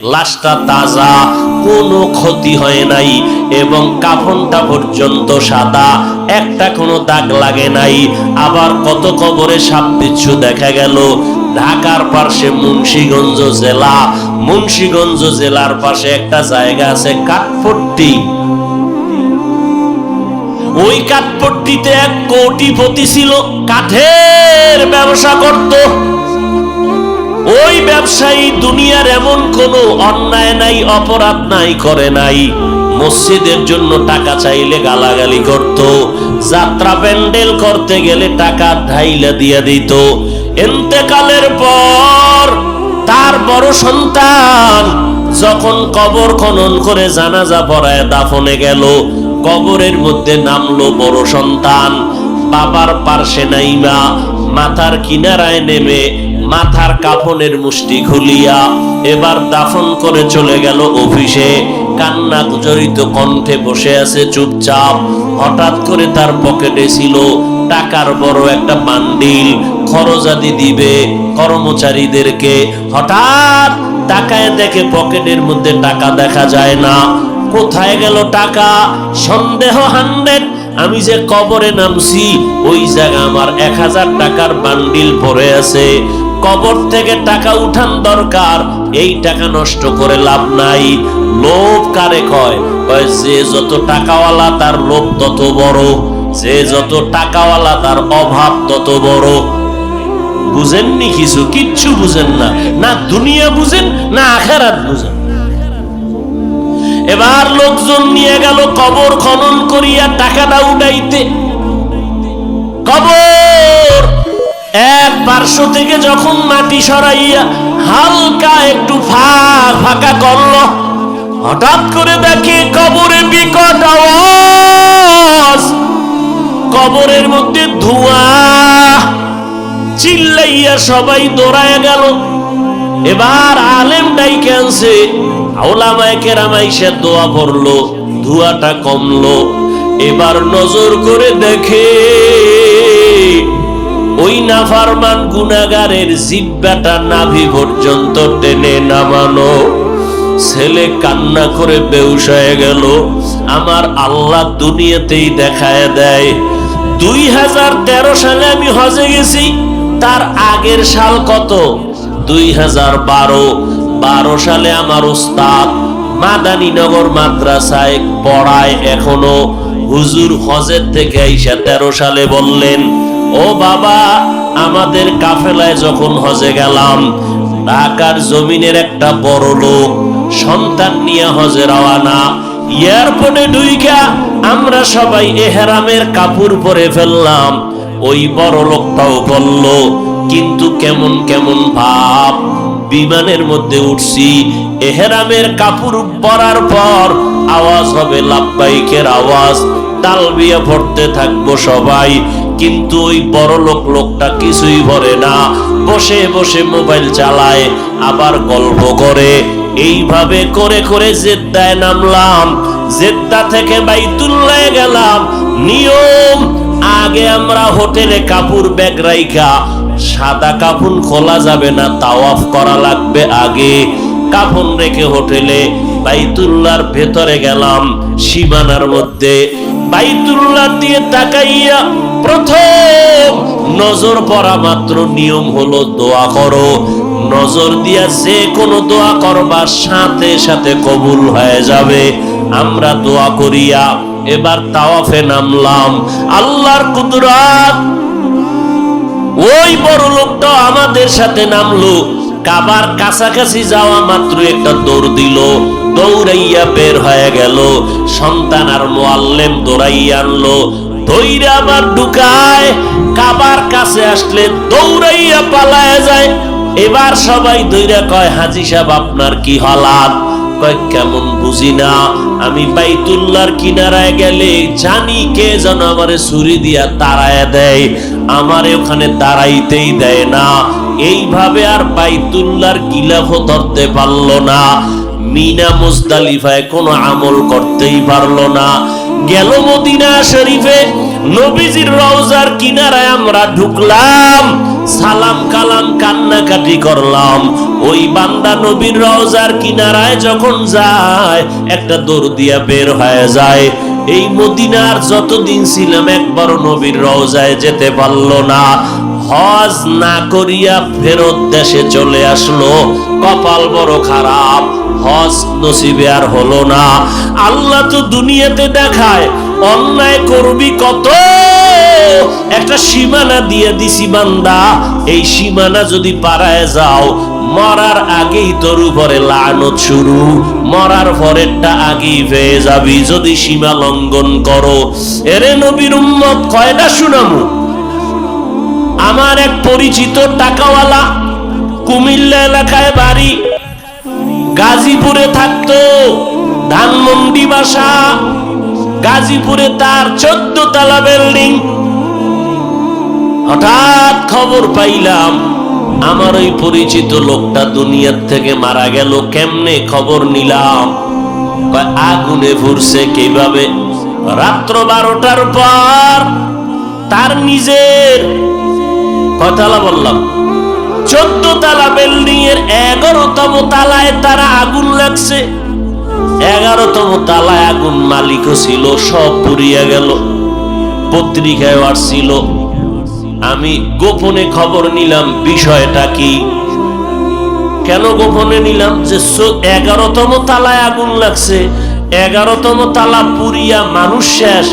লাশটা তাজা, কোনো ক্ষতি হয় নাই এবং কাফনটা পর্যন্ত সাদা, একটা কোনো দাগ লাগে নাই। আবার কত কবরে সাপ বিচ্ছু দেখা গেল। ঢাকার পাশে মুন্সিগঞ্জ জেলা, মুন্সিগঞ্জ জেলার পাশে একটা জায়গা আছে কাঠপট্টি। ওই কাঠপট্টিতে এক কোটিপতি ছিল, কাঠের ব্যবসা করত। ওই ব্যবসায়ী দুনিয়ার এমন কোনো অন্যায় নাই, অপরাধ নাই, করে নাই। মসজিদের জন্য টাকা চাইলে গালাগালি করত, যাত্রা প্যান্ডেল করতে গেলে টাকা ঢাইলা দিয়া দিত। ইন্তেকালের পর তার বড় সন্তান যখন কবর খনন করে জানাজা পড়ায় দাফনে গেল, কবরের মধ্যে নামলো বড় সন্তান। বাবার পার্শ্বে নাইমা মাথার কিনারায় নেমে মাথার কাফনের মুষ্টি খুলিয়া এবার দাফন করে চলে গেল অফিসে। কান্না জড়িত কণ্ঠে বসে আছে চুপচাপ। হঠাৎ করে তার পকেটে ছিল টাকার বড় একটা বান্ডিল, খরচাদি দিবে কর্মচারীদেরকে। হঠাৎ তাকায় দেখে পকেটের মধ্যে টাকা দেখা যায় না। কোথায় গেল টাকা? সন্দেহ 100। আমি যে কবরে নামছি ওই জায়গা আমার 1000 টাকার বান্ডিল পড়ে আছে। কবর থেকে টাকা উঠান দরকার, এই টাকা নষ্ট করে লাভ নাই। লোভ কারে কয়? কয় যে যত টাকাওয়ালা তার লোভ তত বড়, যে যত টাকাওয়ালা তার অভাব তত বড়। বুঝেননি কিছু? কিচ্ছু বুঝেন না, না দুনিয়া বুঝেন না আখিরাত বুঝেন। এবার লোকজন নিয়ে গেল কবর খনন করিয়া টাকাটা উঠাইতে। কবর এক পার্শ্ব থেকে যখন মাটি সরাইয়া হালকা একটু ফাঁকা করলো, হঠাৎ করে দেখে কবরে বিকট আওয়াজ, কবরের মধ্যে ধোঁয়া। চিল্লাইয়া সবাই দৌড়ায় গেল। এবার আলেম ডাইকে আনছে, ওলামায়ে কেরাম আইসা দোয়া পড়লো, ধোঁয়াটা কমলো। এবার নজর করে দেখে ওই নাফরমান গুনাহগারের জিহ্বাটা নাভি পর্যন্ত টেনে নামানো। ছেলে কান্না করে বেহুশ হয়ে গেল। আমার আল্লাহ দুনিয়াতেই দেখায় দেয়। 2013 সালে আমি হজে গেছি, তার আগের সাল কত? 2012 সালে আমার উস্তাদ মাদানীনগর মাদ্রাসায় পড়ায় এখনো। হুজুর হজের থেকে আইসা 13 সালে বললেন, ও বাবা, আমাদের কাফেলায় যখন হজে গেলাম, ঢাকার জমিনের একটা বড় লোক সন্তান নিয়ে হজে রওয়ানা। এয়ারপোর্টে ঢুইকা আমরা সবাই এহরামের কাপড় পরে ফেললাম। ওই বড় লোকটাও বলল, কিন্তু কেমন কেমন ভাব। বিমানের মধ্যে উঠছি, এহরামের কাপড় পরার পর আওয়াজ হবে লাব্বাইকের আওয়াজ, তালবিয়া পড়তে থাকবো সবাই। কিন্তু ওই বড় লোকটা কিছুই পড়ে না, বসে বসে মোবাইল চালায়, আবার গল্প করে। এইভাবে করে করে জেদ্দায় নামলাম। জেদ্দা থেকে বাইতুল্লাহ গেলাম। নিয়ম, আগে আমরা হোটেলে কাপড় ব্যাগ রাইখা, সাদা কাফন খোলা যাবে না, তাওয়াফ করা লাগবে আগে। কাফন রেখে হোটেলে বাইতুল্লাহর ভেতরে গেলাম। সীমানার মধ্যে বাইতুল্লাহ দিয়ে তাকাইয়া প্রথম নজর পড়া মাত্র নিয়ম হলো দোয়া করো। নজর দিয়া যে কোনো দোয়া করবার সাথে সাথে কবুল হয়ে যাবে। আমরা দোয়া করিয়া এবার তাওয়াফে নামলাম। আল্লাহর কুদরত, ওই বড় লোকটা আমাদের সাথে নামলো। কাবার কাছাকাছি যাওয়া মাত্র একটা দৌড় দিল, দৌড়াইয়া বের হয়ে গেল। সন্তান আর মুআল্লিম দৌড়াইয়া আনলো, দৌড়া আবার ঢুকায়। কাবার কাছে আসলে দৌড়াইয়া পালায় যায়। এবার সবাই দৌড়া কয়, হাজী সাহেব আপনার কি হালাত? কয় কেমন বুঝি না, আমি বাইতুল্লাহর কিনারায় গেলে জানি কে যেন আমারে ছুরি দিয়া তাড়ায় দেয়, আমারে ওখানে দাঁড়াইতেই দেয় না। এইভাবে আর বাইতুল্লাহর গিলাফ ধরতে পারলো না। মিনা মুজদালিফায় কোনো আমল করতেই পারলো না। গেল মদিনা শরীফে, নবীজির রওজার কিনারায় আমরা ঢুকলাম, সালাম কালাম কান্নাকাটি করলাম। ওই বান্দা নবীর রওজার কিনারায় যখন যায়, একটা দৌড় দিয়া বের হয়ে যায়। এই মদিনার যতদিন ছিলাম একবারও নবীর রওজায় যেতে পারলো না। হজ না করিয়া ফেরত দেশে চলে আসলো। কপাল বড় খারাপ, হজ নসিবে আর হলো না। আল্লাহ তো দুনিয়াতে দেখায় অন্যায় করবি কত, একটা সীমানা দিয়ে দিছি বান্দা, এই সীমানা যদি পারায় যাও, মরার আগেই তোর উপরে লানত শুরু, মরার পরেরটা আগেই পেয়ে যাবি যদি সীমা লঙ্ঘন করো। এরে নবীর উম্মত, কয়টা শুনামু? আমার এক পরিচিত টাকাওয়ালা, কুমিল্লা এলাকায় বাড়ি, গাজীপুরে থাকতো, ধানমন্ডি বাসা, গাজীপুরে তার 14 তলা বিল্ডিং। হঠাৎ খবর পাইলাম আমার ওই পরিচিত লোকটা দুনিয়ার থেকে মারা গেল। কেমনে খবর নিলাম? আগুনে পুড়ছে। কিভাবে? রাত্র 12টার পর তার নিজের, কয়তলা বললাম, 14 তলা বিল্ডিং এর 11তম তলায় তারা আগুন লাগছে। 11তম তলায় আগুন, মালিকও ছিল, সব পুড়িয়া গেল। পত্রিকায় আসছিল। আমি গোপনে খবর নিলাম বিষয়টা কি। কেন গোপনে নিলাম? যে 11তম তলায় আগুন লাগছে, 11তম তলা পুরিয়া মানুষ শেষ,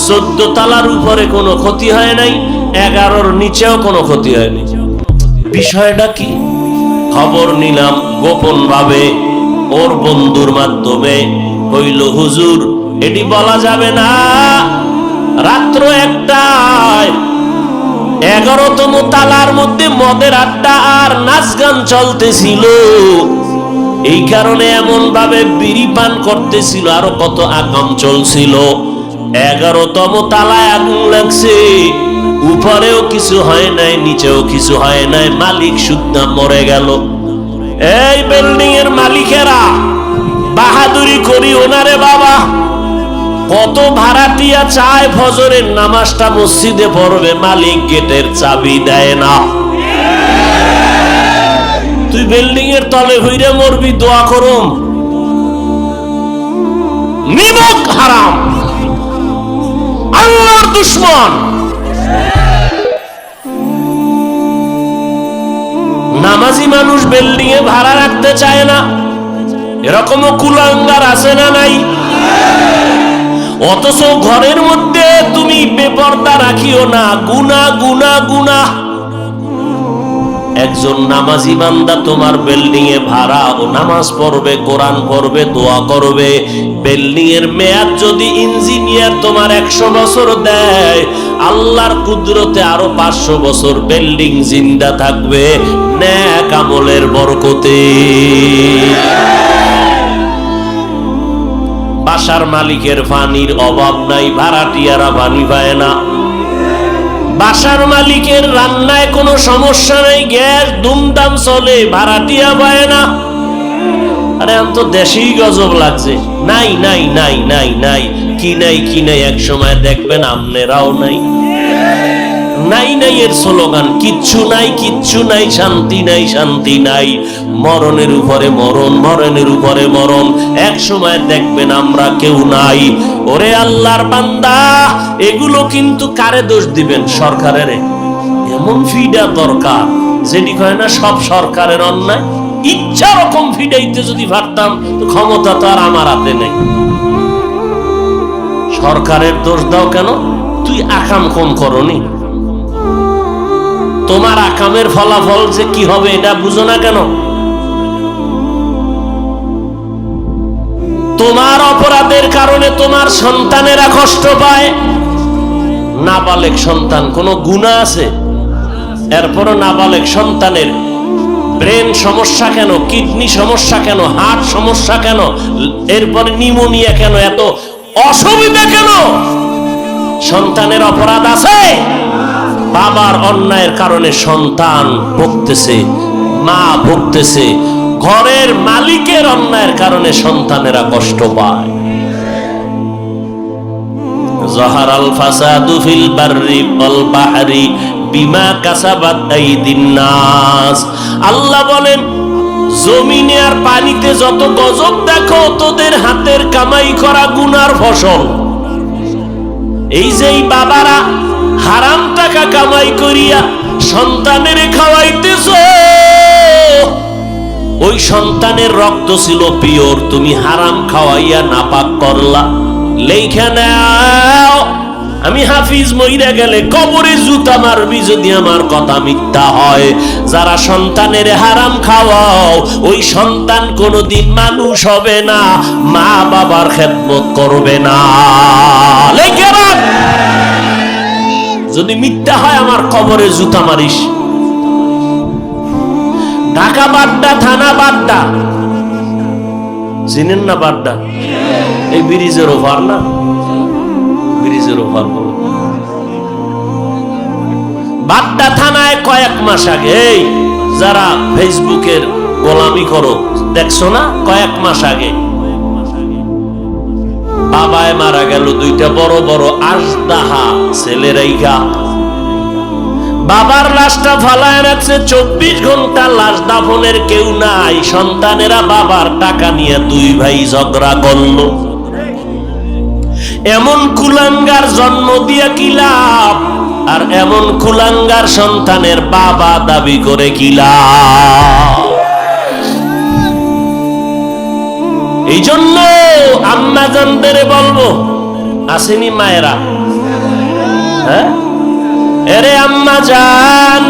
14 তলার উপরে কোনো ক্ষতি হয় নাই, 11-র নিচেও কোনো ক্ষতি হয়নি। বিষয়টা কি? খবর নিলাম গোপন ভাবে, ওর বন্ধুর মাধ্যমে। হইল, হুজুর এটি বলা যাবে না, রাত্র 1টায় 11তম তালার মধ্যে মদের আড্ডা আর নাচ গান চলতেছিল, এই কারণে এমন ভাবে বিড়ি পান করতেছিল, আরো কত আকাম চলছিল। 11তম তালায় আগুন লাগছে, উপরেও কিছু হয় নাই, নিচেও কিছু হয় নাই, মালিক শুদ্ধা মরে গেল। এই বিল্ডিং এর মালিকেরা বাহাদুরি করি ওনারে বাবা, কত ভাড়াটিয়া চায় ফজরের নামাজটা মসজিদে পড়বে, মালিক গেটের চাবি দেয় না। তুই বিল্ডিং এর তলে হইরে মরবি, দোয়া করুম। নিমক হারাম, আল্লাহর দুশমন। নামাজি মানুষ বিল্ডিং এ ভাড়া রাখতে চায় না, এরকমও কুলাঙ্গার আছে না নাই? অথচ ঘরের মধ্যে তুমি বেপরদা রাখিও না, গুনাহ গুনাহ গুনাহ। একজন নামাজি বান্দা তোমার বিল্ডিং এ ভাড়া, ও নামাজ পড়বে, কোরআন পড়বে, দোয়া করবে। বিল্ডিং এর মেয়াদ যদি ইঞ্জিনিয়ার তোমার 100 বছর দেয়, আল্লাহর কুদরতে আরো 500 বছর বিল্ডিং জিন্দা থাকবে নেক আমলের বরকতে। বাসার মালিকের পানির অভাব নাই, ভাড়াটিয়ারা পানি পায় না। বাসার মালিকের রান্নায় কোনো সমস্যা নাই, গ্যাস দুমদাম চলে, ভাড়াটিয়া পায় না। আরে আমি তো দেশেই গজব লাগছে। নাই নাই নাই নাই নাই, কি নাই কি নাই, এক সময় দেখবেন আমনেরাও নাই। নাই নাই এর স্লোগান, কিচ্ছু নাই কিচ্ছু নাই, শান্তি নাই শান্তি নাই, মরণের উপরে মরণ, মরণের উপরে মরণ, এক সময় দেখবেন আমরা কেউ নাই। ওরে আল্লাহর বান্দা, এগুলো কিন্তু কারে দোষ দিবেন? সরকারের। এমন ফিডা দরকার যেটি কয় না সব সরকারের অন্যায়। ইচ্ছা রকম ফিডাইতে যদি পারতাম, তো ক্ষমতা তো আর আমার হাতে নেই। সরকারের দোষ দাও কেন? তুই আকাম কম করনি, তোমার আকামের ফলাফল যে কি হবে এটা বুঝো না কেন? তোমার অপরাধের কারণে তোমার সন্তানেরা কষ্ট পায়। নাবালেগ সন্তান, কোনো গুনাহ আছে? এরপরও নাবালেগ সন্তানের ব্রেন সমস্যা কেন, কিডনি সমস্যা কেন, হার্ট সমস্যা কেন, এরপরে নিউমোনিয়া কেন, এত অসুবিধা কেন? সন্তানের অপরাধ আছে। বাবার অন্যায়ের কারণে সন্তান ভুগতেছে, মা ভুগতেছে, ঘরের মালিকের অন্যায়ের কারণে সন্তানেরা কষ্ট পায়। যাহারাল ফাসাদু ফিল বাররি ওয়াল বাহরি বিমা কাসাবাত আইদিন নাস। আল্লাহ বলেন জমিনে আর পানিতে যত গজব দেখো তোদের হাতের কামাই করা গুনার ফসল। এই যে বাবারা হারাম টাকা কামাই করিয়া সন্তানের খাওয়াইতেছ, ওই সন্তানের রক্ত ছিল পিওর, তুমি হারাম খাওয়াইয়া নাপাক করলা। লেখা নাও, আমি হাফিজ মইরা গেলে কবরে জুতা মারবি যদি আমার কথা মিথ্যা হয়। যারা সন্তানের হারাম খাওয়াও, ওই সন্তান কোনোদিন মানুষ হবে না, মা বাবার খেদমত করবে না। লেখা রাখ, যদি মিথ্যা হয় আমার কবরে জুতা মারিস। ঢাকা বাড্ডা থানা, বাড্ডা চিনেন না? বাড্ডা এই ব্রিজের ওভার না, ব্রিজের ওভার বলো। বাড্ডা থানায় কয়েক মাস আগে, এই যারা ফেসবুকের গোলামি করো দেখছো না, কয়েক মাস আগে বাবায় মারা গেল, দুইটা বড় বড় আজদাহা ছেলেরাইগা। বাবার লাশটা ফালায় রাখছে, 24 ঘন্টা লাশ দাফনের কেউ নাই। সন্তানেরা বাবার টাকা নিয়ে দুই ভাই ঝগড়া করলো। এমন কুলাঙ্গার জন্ম দিয়া কি লাভ, আর এমন কুলাঙ্গার সন্তানের বাবা দাবি করে কি লাভ? এই জন্য আম্মা জানদের বলবো, আসেনি মায়েরা? হ্যাঁ, এরে আম্মা জান,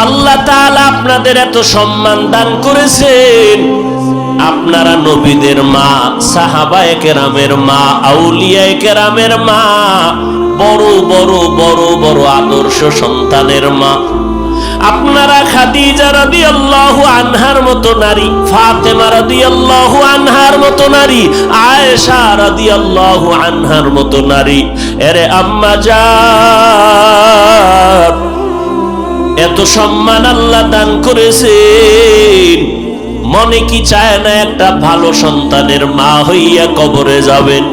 আল্লাহ তাআলা আপনাদের এত সম্মান দান করেছেন। আপনারা নবীদের মা, সাহাবায়ে কেরামের মা, আউলিয়ায়ে কেরামের মা, বড় বড় বড় বড় আদর্শ সন্তানের মা। আপনারা খাদিজা রাদিয়াল্লাহু আনহার মতো নারী, ফাতেমা রাদিয়াল্লাহু আনহার মতো নারী, আয়েশা রাদিয়াল্লাহু আনহার মতো নারী। এরে আম্মা জান, এত সম্মান আল্লাহ দান করেছেন, মনে কি চায় না একটা ভালো সন্তানের মা হইয়া কবরে যাবেন?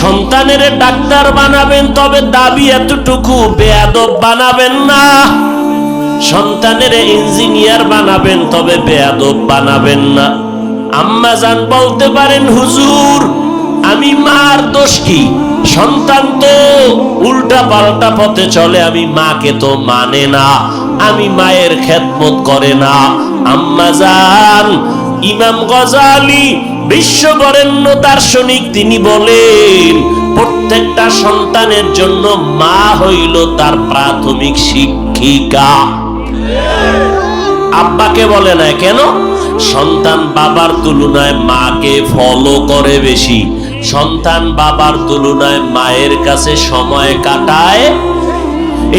সন্তানের ডাক্তার বানাবেন, তবে দাবি এতটুকু, বেয়াদব বানাবেন না। সন্তানের ইঞ্জিনিয়ার বানাবেন, তবে বেয়াদব বানাবেন না। আম্মা জান বলতে পারেন, হুজুর আমি মার দোষ কি? সন্তান তো উল্টা পাল্টা পথে চলে, আমি মাকে তো মানে না, আমি মায়ের খেদমত করে না। আম্মা জান, ইমাম গজালি বিশ্ববরেণ্য দার্শনিক, তিনি বলেন প্রত্যেকটা সন্তানের জন্য মা হইল তার প্রাথমিক শিক্ষিকা। আব্বাকে বলে না কেন? সন্তান বাবার তুলনায় মাকে ফলো করে বেশি, সন্তান বাবার তুলনায় মায়ের কাছে সময় কাটায়,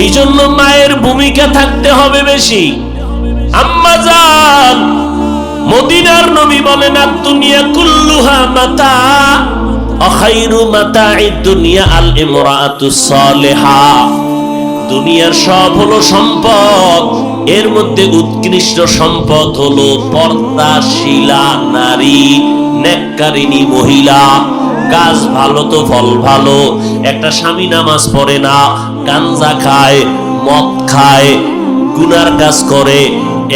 এই জন্য মায়ের ভূমিকা থাকতে হবে বেশি। আম্মা জান, মদিনার নবী বলেন, দুনিয়া কুল্লুহা মাতা, আখাইরু মাতা'আদ দুনিয়া আল ইমরাআতুস সালিহা। দুনিয়ার সব হলো সম্পদ, এর মধ্যে উৎকৃষ্ট সম্পদ হলো পর্দাশীলা নারী, নেককারিনী মহিলা। কাজ ভালো তো ফল ভালো। একটা স্বামী নামাজ পড়ে না, গাঞ্জা খায়, মদ খায়, গুনার কাজ করে,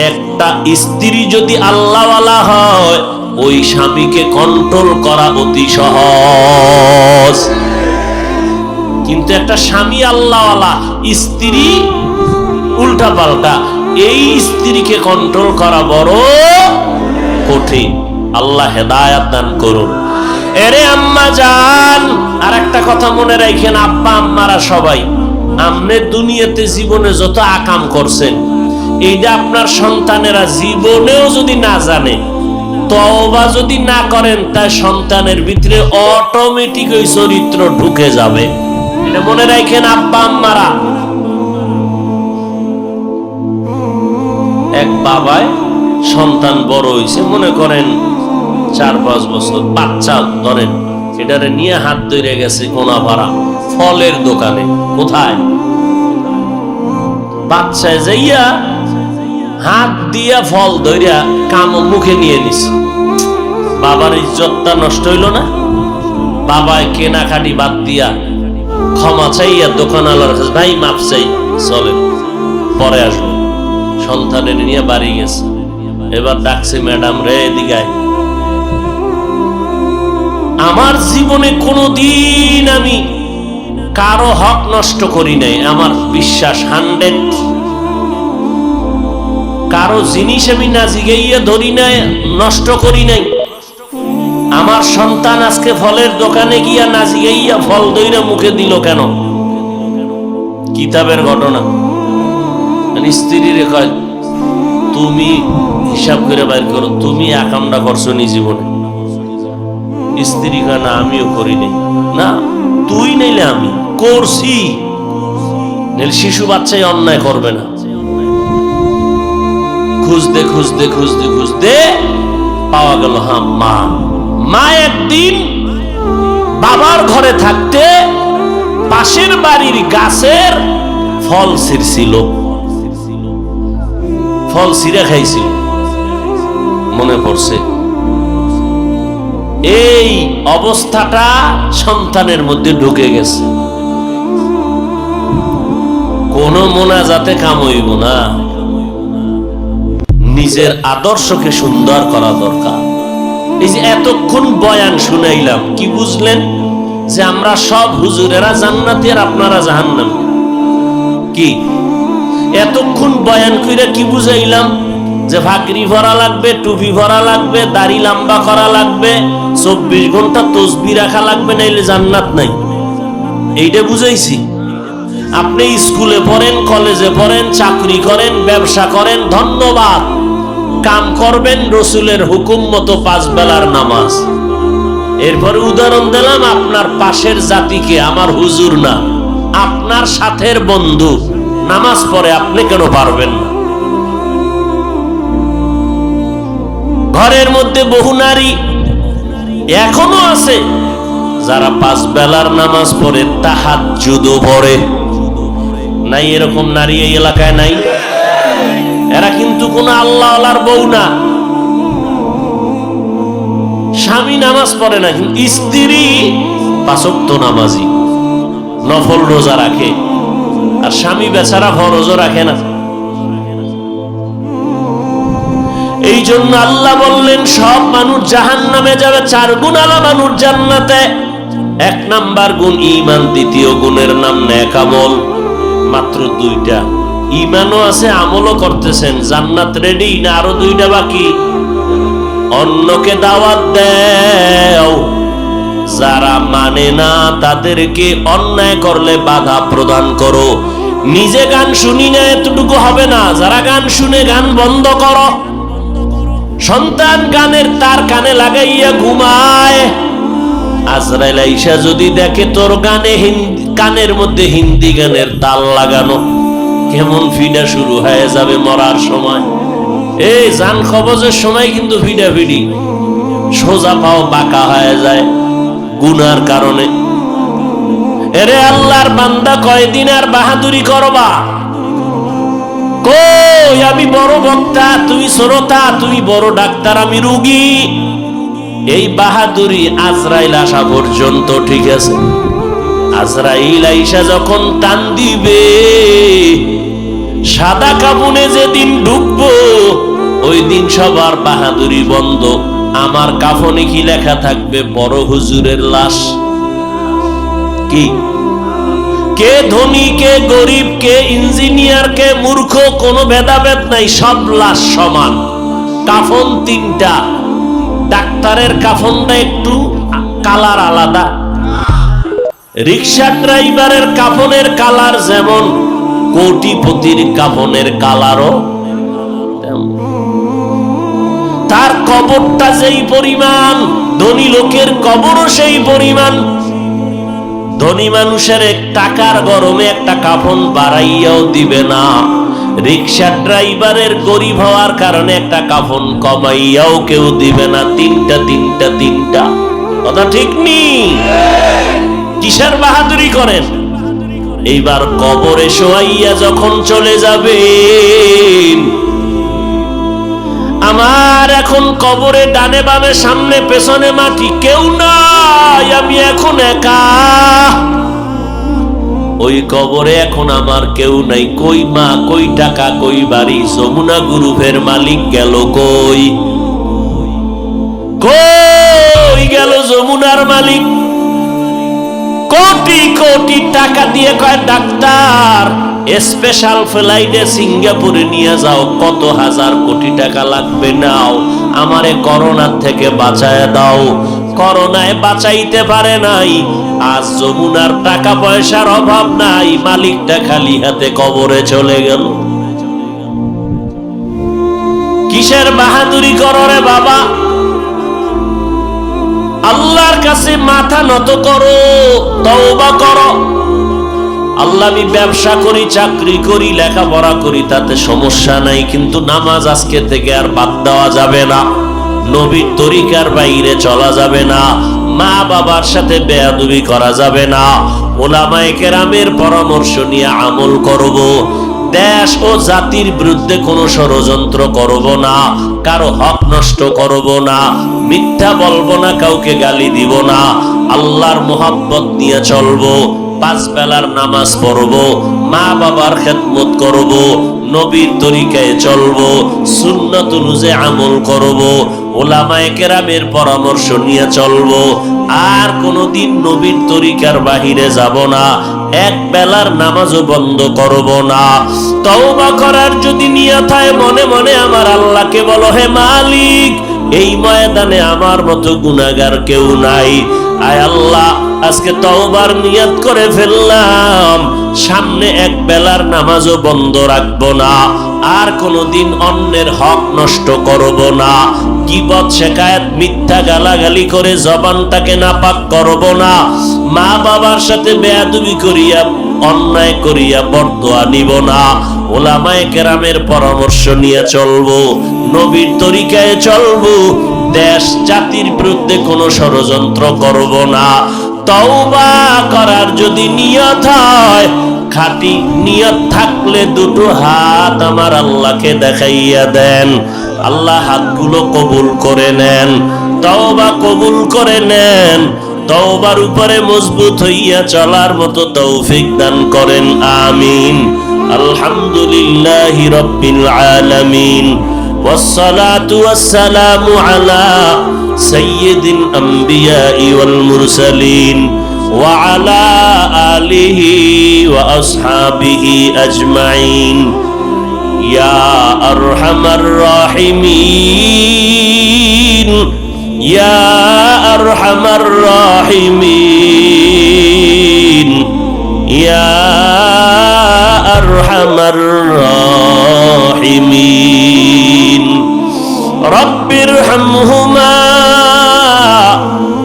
একটা স্ত্রী যদি আল্লাহওয়ালা হয়, ওই স্বামীকে কন্ট্রোল করা অতি সহজ। কিন্তু একটা স্বামী আল্লাহওয়ালা, স্ত্রী উল্টা পাল্টা, এই স্ত্রীকে কন্ট্রোল করা বড় কঠিন। আল্লাহ হেদায়াত দান করুন। এরে আম্মা জান, আর একটা কথা মনে রাখেন, আব্বা আম্মারা সবাই, আপনি দুনিয়াতে জীবনে যত আকাম করছেন, এইটা আপনার সন্তানেরা জীবনেও যদি না জানে, তওবা যদি না করেন, তাই সন্তানের ভিতরে অটোমেটিক ওই চরিত্র ঢুকে যাবে। এটা মনে রাখেন আব্বা আম্মারা। এক বাবায় সন্তান বড় হয়েছে, মনে করেন 4-5 বছর, বাচ্চা ধরেন, এটারে নিয়ে হাত ধরে গেছে কোনাপাড়া ফলের দোকানে। কোথায়? বাচ্চায় যাইয়া হাত দিয়া ফল ধরিয়া কাম মুখে নিয়ে নিছে। বাবার ইজ্জতটা নষ্ট হইল না? বাবায় কেনাকাটি বাদ দিয়া ক্ষমা চাইয়া দোকানওয়ালার কাছে, ভাই মাপ চাই, চলেন পরে আসবো। সন্তানের নিয়ে বাড়ি গেছে। এবার ডাকছে, ম্যাডাম রে এদিকে আয়। আমার জীবনে কোনোদিন আমি কারো হক নষ্ট করি নাই, আমার বিশ্বাস 100। কারো জিনিস আমি না জিগাইয়া ধরি নাই, নষ্ট করি নাই। আমার সন্তান আজকে ফলের দোকানে গিয়া না জিগাইয়া ফল দইরা মুখে দিল কেন? কিতাবের ঘটনা। স্ত্রীরে কয়, তুমি হিসাব করে বাইর করো, তুমি একামটা করছো নি জীবনে? স্ত্রী কয়, না আমিও করি নাই। না তুই নাইলে আমি করছি, শিশু বাচ্চাই অন্যায় করবে না। খুঁজতে খুঁজতে খুঁজতে খুঁজতে পাওয়া গেল, হ্যাঁ মা। মা একদিন বাবার ঘরে থাকতে পাশের বাড়ির গাছের ফল ছিঁড়ছিল, ফল ছিঁড়ে খাইছিল। মনে পড়ছে এই অবস্থাটা সন্তানের মধ্যে ঢুকে গেছে। কোন মোনাজাতে কাম হইব না, নিজের আদর্শকে সুন্দর করা দরকার। এই যে এতক্ষণ বয়ান শুনাইলাম, কি বুঝলেন? যে আমরা সব হুজুরেরা জান্নাতি আর আপনারা জাহান্নামী। কি এতক্ষণ বয়ান কইরা কি বুঝাইলাম? যে ভাকরি ভরা লাগবে, টুপি ভরা লাগবে, দাড়ি লম্বা করা লাগবে, 24 ঘন্টা তসবিহ রাখা লাগবে, নাইলে জান্নাত নাই। এইটা বুঝাইছি। আপনি স্কুলে পড়েন, কলেজে পড়েন, চাকরি করেন, ব্যবসা করেন, ধন্যবাদ। কাম করবেন রসুলের হুকুম মতো 5 বেলার নামাজ। এরপরে উদাহরণ দিলাম আপনার পাশের জাতিকে, আমার হুজুর না, আপনার সাথের বন্ধু নামাজ পড়ে, আপনি কেন পারবেন না? ঘরের মধ্যে বহু নারী এখনো আছে যারা 5 বেলার নামাজ পড়ে, তাহাজ্জুদও পড়ে। নাই এরকম নারী এই এলাকায় নাই? এরা কিন্তু কোন আল্লাহওয়ালার বউ না। স্বামী নামাজ পড়ে না, কিন্তু স্ত্রী 5 ওয়াক্ত নামাজি, নফল রোজা রাখে, আর স্বামী বেচারা ফরজও রাখে না। এই জন্য আল্লাহ বললেন সব মানুষ জাহান্নামে যাবে, 4 গুণ আলা মানুষ জান্নাতে। 1 নাম্বার গুণ ঈমান, দ্বিতীয় গুণের নাম নেক আমল। মাত্র 2টা, ঈমানও আছে আমলও করতেছেন, জান্নাত রেডি না আরো 2টা বাকি? অন্যকে দাওয়াত দাও, যারা মানে না তাদেরকে অন্যায় করলে বাধা প্রদান করো। নিজে গান শুনি না এতটুকু হবে না, যারা গান শুনে গান বন্ধ করো। সন্তান গানের তার কানে লাগাইয়া ঘুমায়, আজরাইল আইসা যদি দেখে তোর গানে কানের মধ্যে হিন্দি গানের তাল লাগানো, কেমন ফিডা শুরু হয়ে যাবে মরার সময়। এই জান কবজের সময় কিন্তু ফিডা ফিডি, সোজা পাও বাঁকা হয়ে যায় গুনার কারণে। এরে আল্লাহর বান্দা, কয়দিন আর বাহাদুরি করবা? কই আমি বড় বক্তা, তুমি শ্রোতা, তুমি বড় ডাক্তার, আমি রুগী। এই বাহাদুরি আজরাইল আসা পর্যন্ত ঠিক আছে। আজরাইল আইসা যখন টান দিবে, সাদা কাফনে যেদিন ঢুকবো, ওই দিন সবার বাহাদুরি বন্ধ। আমার কাফনে কি লেখা থাকবে? বড় হুজুরের লাশ। কি কে ধনী, কে গরিব, কে ইঞ্জিনিয়ার, কে মূর্খ, কোনো ভেদাভেদ নাই, সব লাশ সমান। কাফন 3টা, ডাক্তারের কাফনটা একটু কালার আলাদা, রিক্সা ড্রাইভারের কাফনের কালার যেমন, কোটিপতির কাফনের কালারও তেমন। তার কবরটা যেই পরিমাণ, ধনী লোকের কবরও সেই পরিমাণ। ধনী মানুষের 1 টাকার গরমে একটা কাফন বাড়াইয়াও দিবে না, রিক্সা ড্রাইভারের গরিব হওয়ার কারণে একটা কাফন কমাইয়াও কেউ দিবে না। 3টা। কথা ঠিক নি? কিসের বাহাদুরি করেন? এইবার কবরে শোয়াইয়া যখন চলে যাবেন, আমার এখন কবরে ডানে বামে সামনে পেছনে মাটি, কেউ নাই, আমি এখন একা। ওই কবরে এখন আমার কেউ নাই। কই মা, কই টাকা, কই বাড়ি? যমুনা গ্রুপের মালিক গেল কই? কই গেল যমুনার মালিক? কোটি কোটি টাকা দিয়ে কয় ডাক্তার স্পেশাল ফ্লাইটে সিঙ্গাপুরে নিয়ে যাও, কত হাজার কোটি টাকা লাগবে, নাও, আমারে করোনার থেকে বাঁচায় দাও। করোনায় বাঁচাইতে পারে নাই। আজ যমুনার টাকা পয়সার অভাব নাই, মালিকটা খালি হাতে কবরে চলে গেল। কিসের বাহাদুরি করো রে বাবা? আল্লাহর কাছে মাথা নত করো, তওবা করো। আল্লাহ, আমি ব্যবসা করি, চাকরি করি, লেখাপড়া করি, তাতে সমস্যা নাই, কিন্তু নামাজ আজকে থেকে আর বাদ দেওয়া যাবে না। নবীর তরিকার বাইরে চলা যাবে না। মা বাবার সাথে বেয়াদবি করা যাবে না। ওলামায়ে কেরামের পরামর্শ নিয়ে আমল করব। দেশ ও জাতির বিরুদ্ধে কোনো ষড়যন্ত্র করব না, কারো হক নষ্ট করব না, মিথ্যা বলবো না, কাউকে গালি দিব না। আল্লাহর মোহাব্বত নিয়ে চলবো, 5 বেলার নামাজ পড়বো, মা বাবার খেদমত করব, নবীর তরিকায় চলবো, সুন্নাত অনুযায়ী আমল করব, ওলামায়ে কেরামের পরামর্শ নিয়ে চলবো। আর কোনোদিন নবীর তরিকার বাহিরে যাব না, 1 বেলার নামাজও বন্ধ করব না। তওবা করার যদি নিয়ত হয়, মনে মনে আমার আল্লাহকে বলো, হে মালিক, এই ময়দানে আমার মতো গুনাহগার কেউ নাই। আয় আল্লাহ, আজকে তওবার নিয়ত করে ফেললাম, সামনে 1 বেলার নামাজও বন্ধ রাখবো না, আর কোনোদিন অন্যের হক নষ্ট করব না, গীবত শিকায়াত মিথ্যা গালাগালি করে জবানটাকে নাপাক করব না, মা বাবার সাথে বেয়াদবি করিয়া অন্যায় করিয়া বরদোয়া নিব না। ওলামায়ে কেরামের পরামর্শ নিয়ে চলবো, নবীর তরিকায় চলবো, দেশ জাতির বিরুদ্ধে কোনো ষড়যন্ত্র করব না। তওবা করার যদি নিয়ত হয়, খাঁটি নিয়ত থাকলে 2টো হাত আমার আল্লাহকে দেখাইয়া দেন। আল্লাহ হাতগুলো কবুল করে নেন, তওবা কবুল করে নেন। তওবার উপরে মজবুত হইয়া চলার মতো তৌফিক দান করেন, আমিন। আলহামদুলিল্লাহি রাব্বিল আলামিন, ওয়াসসালাতু ওয়াসসালামু আলা সাইয়্যিদিল আমবিয়াই ওয়াল মুরসালিন ওয়া আলা আলিহি ওয়া আসহাবিহি আজমাইন। ইয়া আরহামার রাহিমিন, ইয়া আরহামার রাহিমিন, ইয়া আরহামার রাহিমিন। রব্বিরহামহুমা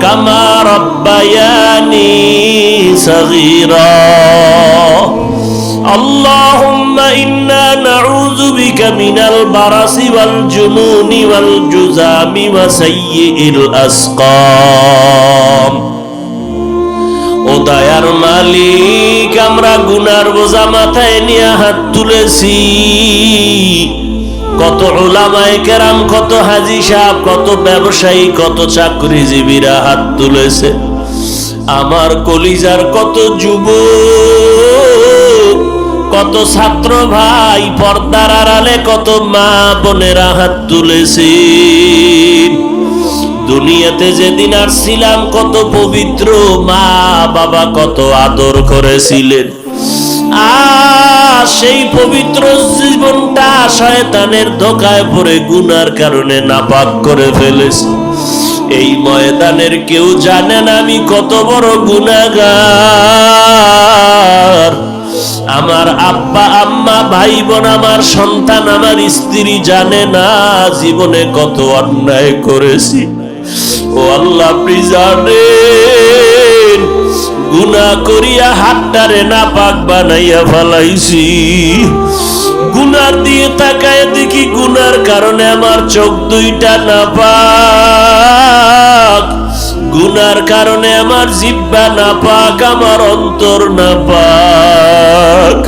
কামা রাব্বায়ানি সগীরা। আল্লাহুম্মা ইন্না নাউযু বিকা মিনাল বারাসি ওয়াল জুনুনি ওয়াল জুযামি ওয়া সাইয়্যিল আসকাম। ও দয়ার মালিক, আমরা গুনার বোঝা মাথায় নিয়ে হাত তুলেছি। কত উলামায়ে কেরাম, কত হাজী সাহেব, কত ব্যবসায়ী, কত চাকরিজীবীরা হাত তুলেছে। আমার কলিজার কত যুবক, কত ছাত্র ভাই, পর্দার আড়ালে কত মা বোনেরা হাত তুলেছে। দুনিয়াতে যেদিন আসছিলাম, কত পবিত্র মা বাবা কত আদর করেছিলেন। সেই পবিত্র জীবনটা শয়তানের ধোঁকায় পড়ে গুনার কারণে নাপাক করে ফেলেছে। এই ময়দানের কেউ জানে না আমি কত বড় গুনাহগার। আমার আব্বা আম্মা, ভাই বোন, আমার সন্তান, আমার স্ত্রী জানে না জীবনে কত অন্যায় করেছি। ও আল্লাহ, আপনি জানেন গুনাহ করিয়া হাতটারে নাপাক বানাইয়া ফেলাইছি। গুনার দিয়ে তাকায় দেখি গুনার কারণে আমার চোখ 2টা নাপাক, গুনার কারণে আমার জিহ্বা নাপাক, আমার অন্তর নাপাক।